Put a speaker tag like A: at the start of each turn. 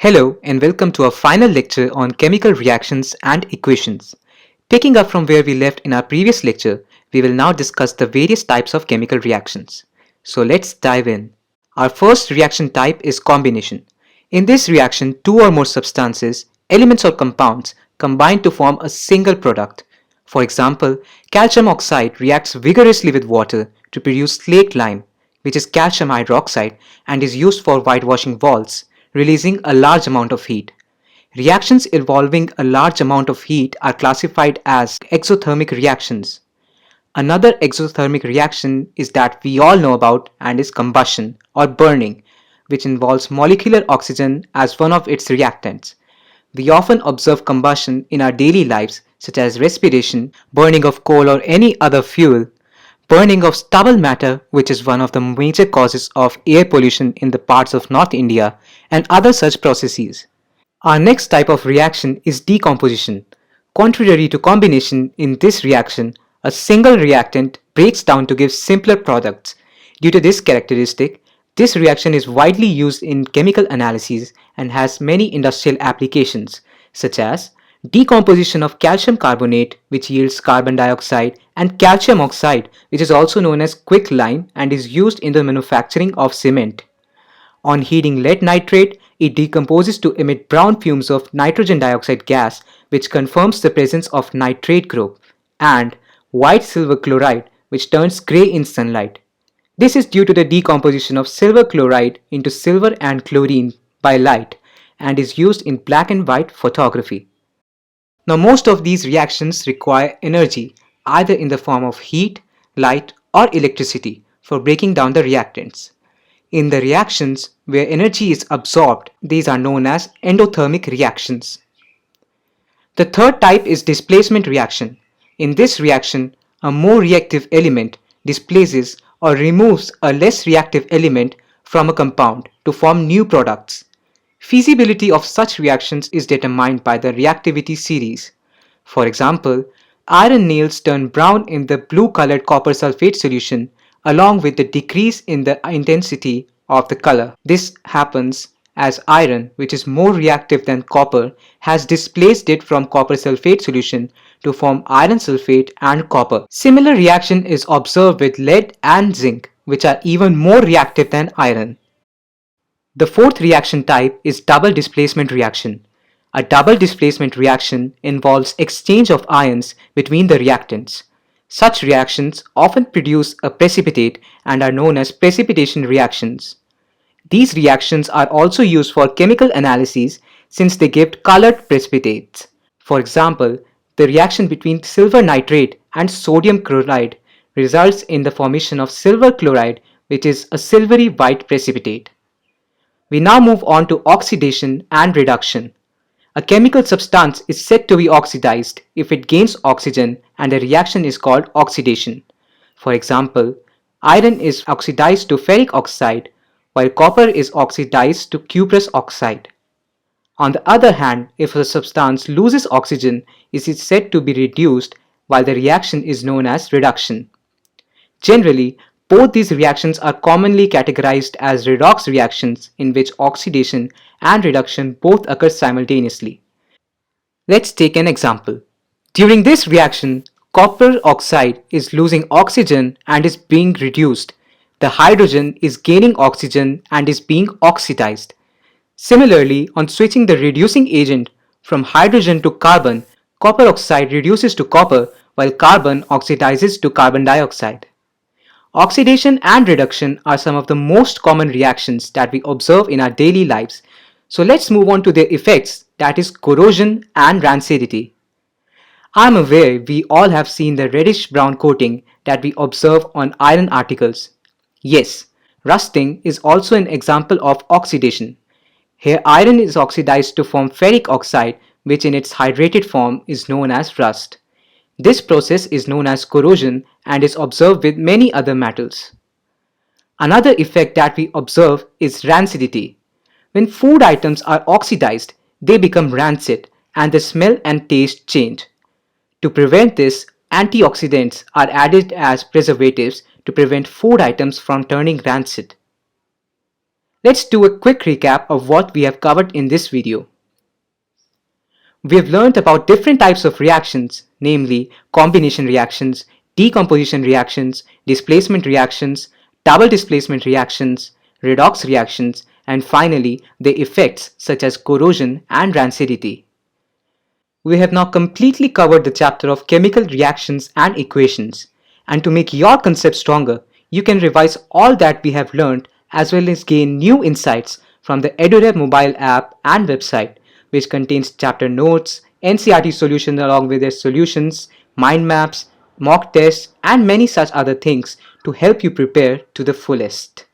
A: Hello and welcome to our final lecture on chemical reactions and equations. Picking up from where we left in our previous lecture, we will now discuss the various types of chemical reactions. So let's dive in. Our first reaction type is combination. In this reaction, two or more substances, elements or compounds combine to form a single product. For example, calcium oxide reacts vigorously with water to produce slaked lime, which is calcium hydroxide and is used for whitewashing walls, releasing a large amount of heat. Reactions involving a large amount of heat are classified as exothermic reactions. Another exothermic reaction is that we all know about and is combustion or burning, which involves molecular oxygen as one of its reactants. We often observe combustion in our daily lives, such as respiration, burning of coal or any other fuel, burning of stubble matter, which is one of the major causes of air pollution in the parts of North India, and other such processes. Our next type of reaction is decomposition. Contrary to combination, in this reaction, a single reactant breaks down to give simpler products. Due to this characteristic, this reaction is widely used in chemical analyses and has many industrial applications, such as decomposition of calcium carbonate, which yields carbon dioxide, and calcium oxide, which is also known as quicklime and is used in the manufacturing of cement. On heating lead nitrate, it decomposes to emit brown fumes of nitrogen dioxide gas, which confirms the presence of nitrate group, and white silver chloride, which turns grey in sunlight. This is due to the decomposition of silver chloride into silver and chlorine by light and is used in black and white photography. Now, most of these reactions require energy, either in the form of heat, light, or electricity for breaking down the reactants. In the reactions where energy is absorbed, these are known as endothermic reactions. The third type is displacement reaction. In this reaction, a more reactive element displaces or removes a less reactive element from a compound to form new products. Feasibility of such reactions is determined by the reactivity series. For example, iron nails turn brown in the blue-colored copper sulfate solution along with the decrease in the intensity of the color. This happens as iron, which is more reactive than copper, has displaced it from copper sulfate solution to form iron sulfate and copper. Similar reaction is observed with lead and zinc, which are even more reactive than iron. The fourth reaction type is double displacement reaction. A double displacement reaction involves exchange of ions between the reactants. Such reactions often produce a precipitate and are known as precipitation reactions. These reactions are also used for chemical analyses since they give colored precipitates. For example, the reaction between silver nitrate and sodium chloride results in the formation of silver chloride, which is a silvery white precipitate. We now move on to oxidation and reduction. A chemical substance is said to be oxidized if it gains oxygen and the reaction is called oxidation. For example, iron is oxidized to ferric oxide while copper is oxidized to cuprous oxide. On the other hand, if a substance loses oxygen, it is said to be reduced while the reaction is known as reduction. Generally, both these reactions are commonly categorized as redox reactions in which oxidation and reduction both occur simultaneously. Let's take an example. During this reaction, copper oxide is losing oxygen and is being reduced. The hydrogen is gaining oxygen and is being oxidized. Similarly, on switching the reducing agent from hydrogen to carbon, copper oxide reduces to copper while carbon oxidizes to carbon dioxide. Oxidation and reduction are some of the most common reactions that we observe in our daily lives. So let's move on to their effects, that is corrosion and rancidity. I'm aware we all have seen the reddish brown coating that we observe on iron articles. Yes, rusting is also an example of oxidation. Here iron is oxidized to form ferric oxide, which in its hydrated form is known as rust. This process is known as corrosion and is observed with many other metals. Another effect that we observe is rancidity. When food items are oxidized, they become rancid and the smell and taste change. To prevent this, antioxidants are added as preservatives to prevent food items from turning rancid. Let's do a quick recap of what we have covered in this video. We have learned about different types of reactions, namely combination reactions, decomposition reactions, displacement reactions, double displacement reactions, redox reactions, and finally the effects such as corrosion and rancidity. We have now completely covered the chapter of chemical reactions and equations. And to make your concept stronger, you can revise all that we have learned as well as gain new insights from the EduRev mobile app and website, which contains chapter notes, NCRT solutions along with their solutions, mind maps, mock tests, and many such other things to help you prepare to the fullest.